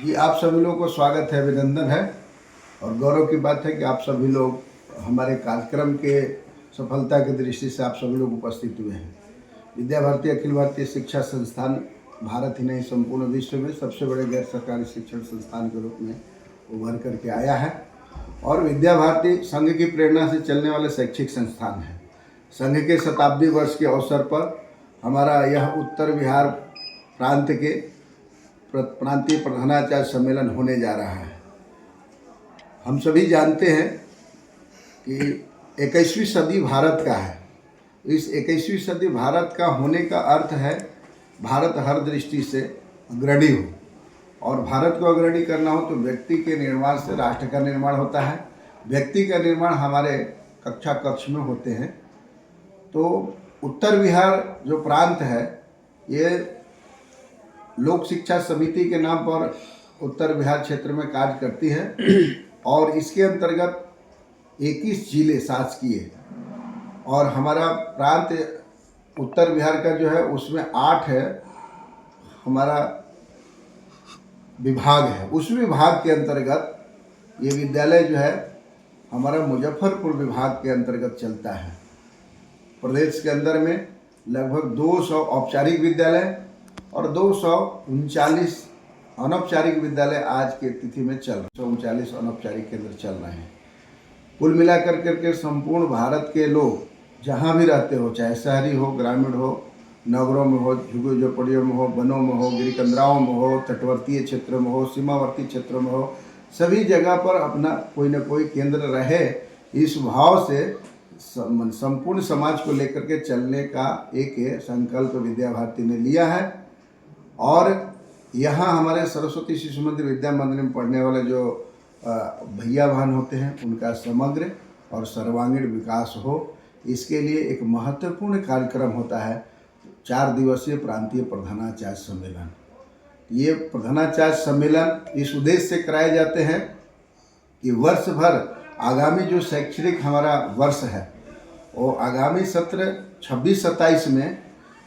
जी, आप सभी लोगों को स्वागत है, अभिनंदन है और गौरव की बात है कि आप सभी लोग हमारे कार्यक्रम के सफलता की दृष्टि से आप सभी लोग उपस्थित हुए हैं। विद्या भारती अखिल भारतीय शिक्षा संस्थान भारत ही नहीं संपूर्ण विश्व में सबसे बड़े गैर सरकारी शिक्षण संस्थान के रूप में उभर करके आया है और विद्या भारती संघ की प्रेरणा से चलने वाले शैक्षिक संस्थान है। संघ के शताब्दी वर्ष के अवसर पर हमारा यह उत्तर बिहार प्रांत के प्रांतीय प्रधानाचार्य सम्मेलन होने जा रहा है। हम सभी जानते हैं कि 21वीं सदी भारत का है। इस 21वीं सदी भारत का होने का अर्थ है भारत हर दृष्टि से अग्रणी हो, और भारत को अग्रणी करना हो तो व्यक्ति के निर्माण से राष्ट्र का निर्माण होता है। व्यक्ति का निर्माण हमारे कक्षा कक्ष में होते हैं। तो उत्तर बिहार जो प्रांत है, ये लोक शिक्षा समिति के नाम पर उत्तर बिहार क्षेत्र में कार्य करती है और इसके अंतर्गत 21 जिले शासकीय और हमारा प्रांत उत्तर बिहार का जो है उसमें 8 है हमारा विभाग है। उस विभाग के अंतर्गत ये विद्यालय जो है हमारा मुजफ्फरपुर विभाग के अंतर्गत चलता है। प्रदेश के अंदर में लगभग 200 औपचारिक विद्यालय और 239 अनौपचारिक विद्यालय आज के तिथि में चल रहे, 139 अनौपचारिक केंद्र चल रहे हैं। कुल मिलाकर करके संपूर्ण भारत के लोग जहाँ भी रहते हो, चाहे शहरी हो, ग्रामीण हो, नगरों में हो, झुग्गी झोपड़ियों में हो, वनों में हो, गिरिकंदराओं में हो, तटवर्तीय क्षेत्रों में हो, सीमावर्ती क्षेत्रों में हो, सभी जगह पर अपना कोई न कोई केंद्र रहे, इस भाव से संपूर्ण समाज को लेकर के चलने का एक संकल्प विद्या भारती ने लिया है। और यहाँ हमारे सरस्वती शिशु मंदिर विद्या मंदिर में पढ़ने वाले जो भैया बहन होते हैं उनका समग्र और सर्वांगीण विकास हो, इसके लिए एक महत्वपूर्ण कार्यक्रम होता है 4 दिवसीय प्रांतीय प्रधानाचार्य सम्मेलन। ये प्रधानाचार्य सम्मेलन इस उद्देश्य से कराए जाते हैं कि वर्ष भर आगामी जो शैक्षणिक हमारा वर्ष है वो आगामी सत्र 26-27 में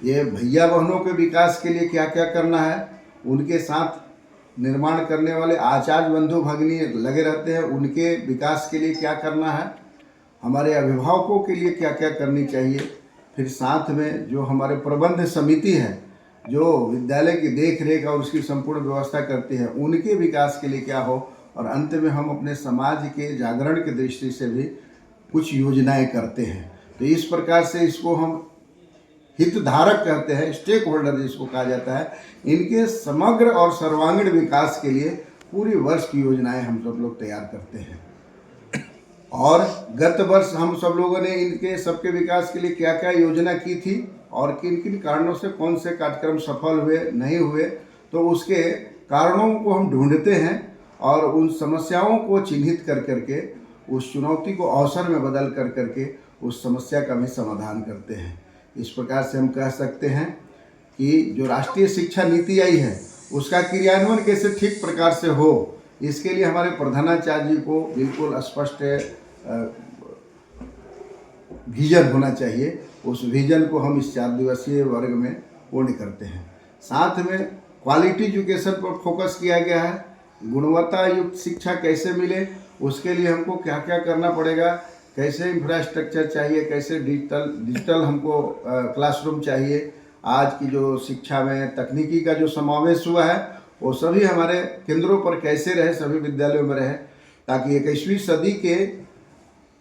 ये भैया बहनों के विकास के लिए क्या क्या करना है, उनके साथ निर्माण करने वाले आचार्य बंधु भगिनी लगे रहते हैं, उनके विकास के लिए क्या करना है, हमारे अभिभावकों के लिए क्या क्या करनी चाहिए, फिर साथ में जो हमारे प्रबंध समिति है जो विद्यालय की देख रेख और उसकी संपूर्ण व्यवस्था करती है, उनके विकास के लिए क्या हो, और अंत में हम अपने समाज के जागरण की दृष्टि से भी कुछ योजनाएं करते हैं। तो इस प्रकार से इसको हम हितधारक कहते हैं, स्टेक होल्डर जिसको कहा जाता है। इनके समग्र और सर्वांगीण विकास के लिए पूरी वर्ष की योजनाएं हम सब लोग तैयार करते हैं। और गत वर्ष हम सब लोगों ने इनके सबके विकास के लिए क्या क्या योजना की थी और किन किन कारणों से कौन से कार्यक्रम सफल हुए नहीं हुए, तो उसके कारणों को हम ढूंढते हैं और उन समस्याओं को चिन्हित कर करके उस चुनौती को अवसर में बदल कर करके उस समस्या का भी समाधान करते हैं। इस प्रकार से हम कह सकते हैं कि जो राष्ट्रीय शिक्षा नीति आई है उसका क्रियान्वयन कैसे ठीक प्रकार से हो, इसके लिए हमारे प्रधानाचार्य जी को बिल्कुल स्पष्ट विजन होना चाहिए। उस विजन को हम इस 4 दिवसीय वर्ग में पूर्ण करते हैं। साथ में क्वालिटी एजुकेशन पर फोकस किया गया है। गुणवत्ता युक्त शिक्षा कैसे मिले, उसके लिए हमको क्या क्या करना पड़ेगा, कैसे इंफ्रास्ट्रक्चर चाहिए, कैसे डिजिटल हमको क्लासरूम चाहिए, आज की जो शिक्षा में तकनीकी का जो समावेश हुआ है वो सभी हमारे केंद्रों पर कैसे रहे, सभी विद्यालयों में रहे, ताकि 21वीं सदी के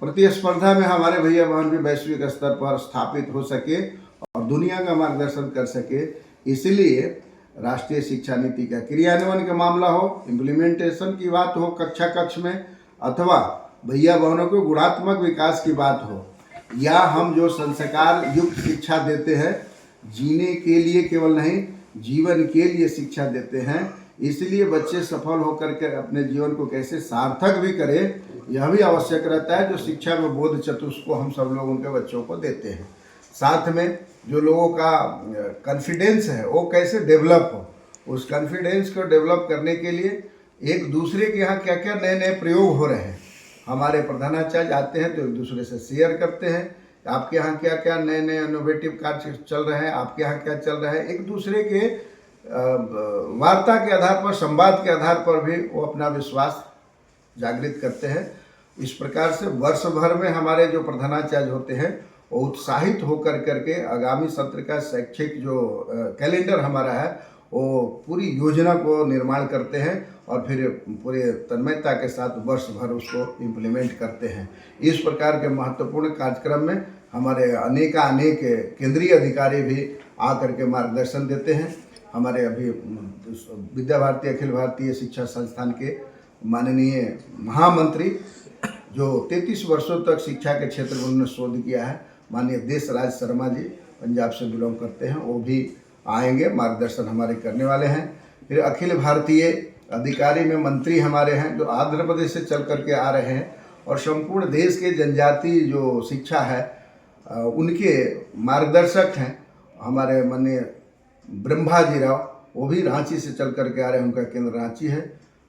प्रतिस्पर्धा में हमारे भैया बहन भी वैश्विक स्तर पर स्थापित हो सके और दुनिया का मार्गदर्शन कर सके। इसलिए राष्ट्रीय शिक्षा नीति का क्रियान्वयन का मामला हो, इम्प्लीमेंटेशन की बात हो कक्षा कक्ष में, अथवा भैया बहनों को गुणात्मक विकास की बात हो, या हम जो संस्कार युक्त शिक्षा देते हैं, जीने के लिए केवल नहीं जीवन के लिए शिक्षा देते हैं, इसलिए बच्चे सफल होकर के अपने जीवन को कैसे सार्थक भी करें, यह भी आवश्यक रहता है। जो शिक्षा में बोध चतुष्क को हम सब लोग उनके बच्चों को देते हैं। साथ में जो लोगों का कॉन्फिडेंस है वो कैसे डेवलप हो, उस कॉन्फिडेंस को डेवलप करने के लिए एक दूसरे के यहाँ क्या क्या नए नए प्रयोग हो रहे हैं, हमारे प्रधानाचार्य आते हैं तो एक दूसरे से शेयर करते हैं आपके यहाँ क्या क्या नए नए इनोवेटिव कार्य चल रहे हैं, आपके यहाँ क्या चल रहा है, एक दूसरे के वार्ता के आधार पर, संवाद के आधार पर भी वो अपना विश्वास जागृत करते हैं। इस प्रकार से वर्ष भर में हमारे जो प्रधानाचार्य होते हैं वो उत्साहित होकर करके आगामी सत्र का शैक्षिक जो कैलेंडर हमारा है वो पूरी योजना को निर्माण करते हैं और फिर पूरे तन्मयता के साथ वर्ष भर उसको इम्प्लीमेंट करते हैं। इस प्रकार के महत्वपूर्ण कार्यक्रम में हमारे अनेक केंद्रीय अधिकारी भी आकर के मार्गदर्शन देते हैं। हमारे अभी विद्या भारती अखिल भारतीय शिक्षा संस्थान के माननीय महामंत्री जो 33 वर्षों तक शिक्षा के क्षेत्र में उन्होंने शोध किया है, माननीय देशराज शर्मा जी पंजाब से बिलोंग करते हैं, वो भी आएंगे, मार्गदर्शन हमारे करने वाले हैं। फिर अखिल भारतीय अधिकारी में मंत्री हमारे हैं जो आंध्र प्रदेश से चल करके आ रहे हैं और संपूर्ण देश के जनजाति जो शिक्षा है उनके मार्गदर्शक हैं हमारे माननीय ब्रह्माजी राव, वो भी रांची से चल करके आ रहे हैं, उनका केंद्र रांची है।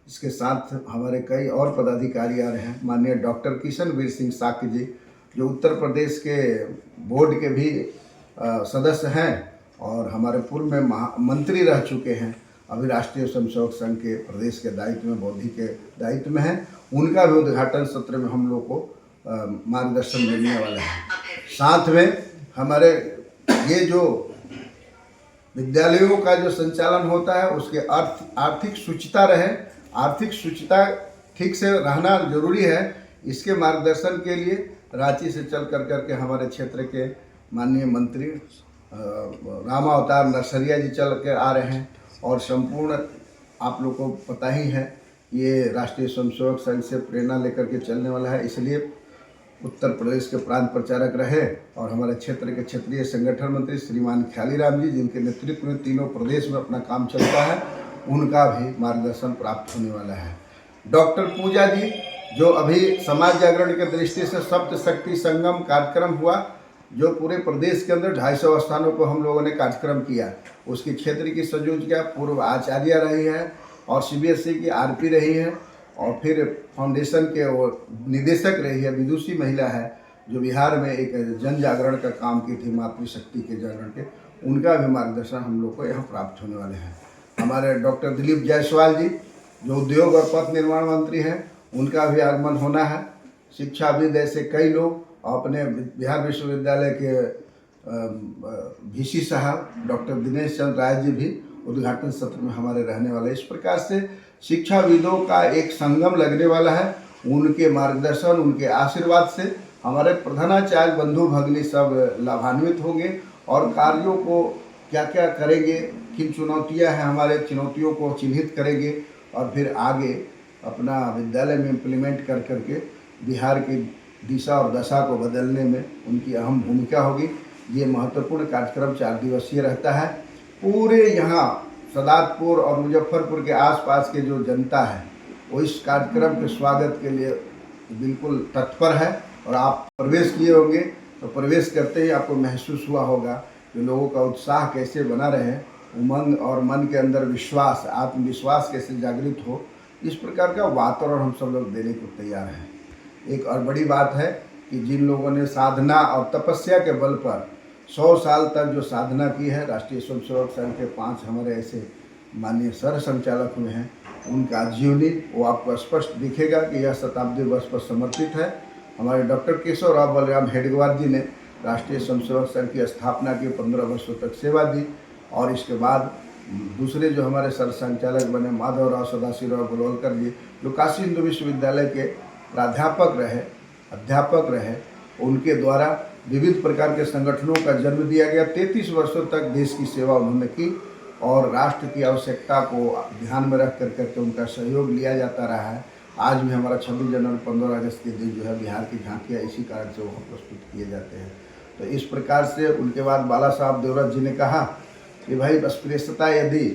इसके साथ हमारे कई और पदाधिकारी आ रहे हैं, माननीय डॉक्टर किशनवीर सिंह साक्य जी जो उत्तर प्रदेश के बोर्ड के भी सदस्य हैं और हमारे पूर्व में मंत्री रह चुके हैं, अभी राष्ट्रीय स्वयंसेवक संघ के प्रदेश के दायित्व में, बौद्धिक के दायित्व में है, उनका भी उद्घाटन सत्र में हम लोग को मार्गदर्शन मिलने वाला है। साथ में हमारे ये जो विद्यालयों का जो संचालन होता है उसके आर्थिक शुचिता रहे, आर्थिक शुचिता ठीक से रहना जरूरी है। इसके मार्गदर्शन के लिए रांची से चल करके हमारे क्षेत्र के माननीय मंत्री रामावतार नरसरिया जी चल के आ रहे हैं और संपूर्ण आप लोग को पता ही है ये राष्ट्रीय स्वयंसेवक संघ से प्रेरणा लेकर के चलने वाला है, इसलिए उत्तर प्रदेश के प्रांत प्रचारक रहे और हमारे क्षेत्र के क्षेत्रीय संगठन मंत्री श्रीमान ख्यालीराम जी जिनके नेतृत्व में तीनों प्रदेश में अपना काम चलता है, उनका भी मार्गदर्शन प्राप्त होने वाला है। डॉक्टर पूजा जी जो अभी समाज जागरण के दृष्टि से सप्त शक्ति संगम कार्यक्रम हुआ जो पूरे प्रदेश के अंदर 250 स्थानों को हम लोगों ने कार्यक्रम किया, उसकी क्षेत्र की संयोजिका पूर्व आचार्य रही है और CBSE की RP रही है और फिर फाउंडेशन के वो निदेशक रही है, विदुषी महिला है जो बिहार में एक जन जागरण का काम की थी, मातृशक्ति के जागरण के, उनका भी मार्गदर्शन हम लोग को यहाँ प्राप्त होने वाले हैं। हमारे डॉक्टर दिलीप जायसवाल जी जो उद्योग और पथ निर्माण मंत्री हैं, उनका भी आगमन होना है। शिक्षाविद ऐसे कई लोग, अपने बिहार विश्वविद्यालय के VC साहब डॉक्टर दिनेश चंद्र राय जी भी उद्घाटन सत्र में हमारे रहने वाले। इस प्रकार से शिक्षाविदों का एक संगम लगने वाला है, उनके मार्गदर्शन, उनके आशीर्वाद से हमारे प्रधानाचार्य बंधु भगिनी सब लाभान्वित होंगे और कार्यों को क्या क्या करेंगे, किन चुनौतियां हैं हमारे, चुनौतियों को चिन्हित करेंगे और फिर आगे अपना विद्यालय में इम्प्लीमेंट कर करके बिहार की दिशा और दशा को बदलने में उनकी अहम भूमिका होगी। ये महत्वपूर्ण कार्यक्रम 4 दिवसीय रहता है। पूरे यहाँ सदातपुर और मुजफ्फरपुर के आसपास के जो जनता है वो इस कार्यक्रम के स्वागत के लिए बिल्कुल तत्पर है और आप प्रवेश किए होंगे तो प्रवेश करते ही आपको महसूस हुआ होगा कि लोगों का उत्साह कैसे बना रहे, उमंग और मन के अंदर विश्वास, आत्मविश्वास कैसे जागृत हो, इस प्रकार का वातावरण हम सब लोग देने को तैयार हैं। एक और बड़ी बात है कि जिन लोगों ने साधना और तपस्या के बल पर 100 साल तक जो साधना की है, राष्ट्रीय स्वयंसेवक संघ के 5 हमारे ऐसे माननीय सर संचालक हुए हैं, उनका जीवनी वो आपको स्पष्ट दिखेगा कि यह शताब्दी वर्ष पर समर्पित है। हमारे डॉक्टर केशव राव बलराम हेडगेवार जी ने राष्ट्रीय स्वयंसेवक संघ की स्थापना की, 15 वर्षों तक सेवा दी और इसके बाद दूसरे जो हमारे सर संचालक बने माधवराव सदाशिवराव गोलवलकर जी जो काशी हिंदू विश्वविद्यालय के प्राध्यापक रहे, अध्यापक रहे, उनके द्वारा विविध प्रकार के संगठनों का जन्म दिया गया। 33 वर्षों तक देश की सेवा उन्होंने की और राष्ट्र की आवश्यकता को ध्यान में रख करके उनका सहयोग लिया जाता रहा है। आज भी हमारा 26 जनवरी 15 अगस्त के दिन जो है बिहार की झांकियाँ इसी कारण से वहाँ प्रस्तुत किए जाते हैं। तो इस प्रकार से उनके बाद बाला साहब देवराज जी ने कहा कि भाई अस्पृश्यता यदि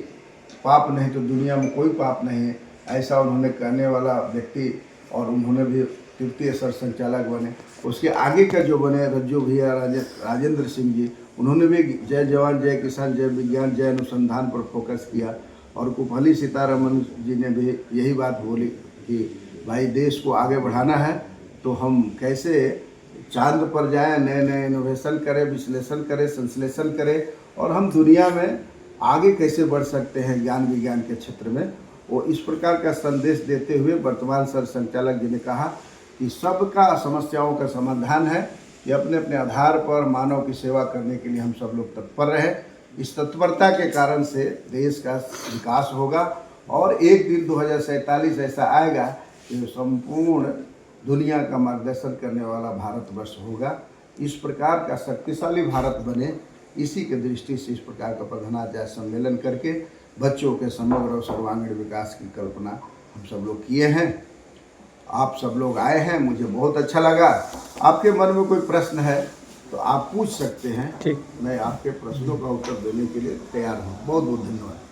पाप नहीं तो दुनिया में कोई पाप नहीं है, ऐसा उन्होंने कहने वाला व्यक्ति और उन्होंने भी तृतीय सर संचालक बने। उसके आगे का जो बने रज्जू भैया राजेंद्र सिंह जी, उन्होंने भी जय जवान जय किसान जय विज्ञान जय अनुसंधान पर फोकस किया और कुफली सीतारमन जी ने भी यही बात बोली कि भाई देश को आगे बढ़ाना है तो हम कैसे चांद पर जाएं, नए नए इनोवेशन करें, विश्लेषण करें, संश्लेषण करें और हम दुनिया में आगे कैसे बढ़ सकते हैं ज्ञान विज्ञान के क्षेत्र में, वो इस प्रकार का संदेश देते हुए वर्तमान सर संचालक जी ने कहा कि सबका समस्याओं का समाधान है कि अपने अपने आधार पर मानव की सेवा करने के लिए हम सब लोग तत्पर रहे। इस तत्परता के कारण से देश का विकास होगा और एक दिन 2047 ऐसा आएगा कि संपूर्ण दुनिया का मार्गदर्शन करने वाला भारतवर्ष होगा। इस प्रकार का शक्तिशाली भारत बने, इसी के दृष्टि से इस प्रकार का प्रधानाचार्य सम्मेलन करके बच्चों के समग्र और सर्वांगीण विकास की कल्पना हम सब लोग किए हैं। आप सब लोग आए हैं, मुझे बहुत अच्छा लगा। आपके मन में कोई प्रश्न है तो आप पूछ सकते हैं। ठीक, मैं आपके प्रश्नों का उत्तर देने के लिए तैयार हूँ। बहुत बहुत धन्यवाद।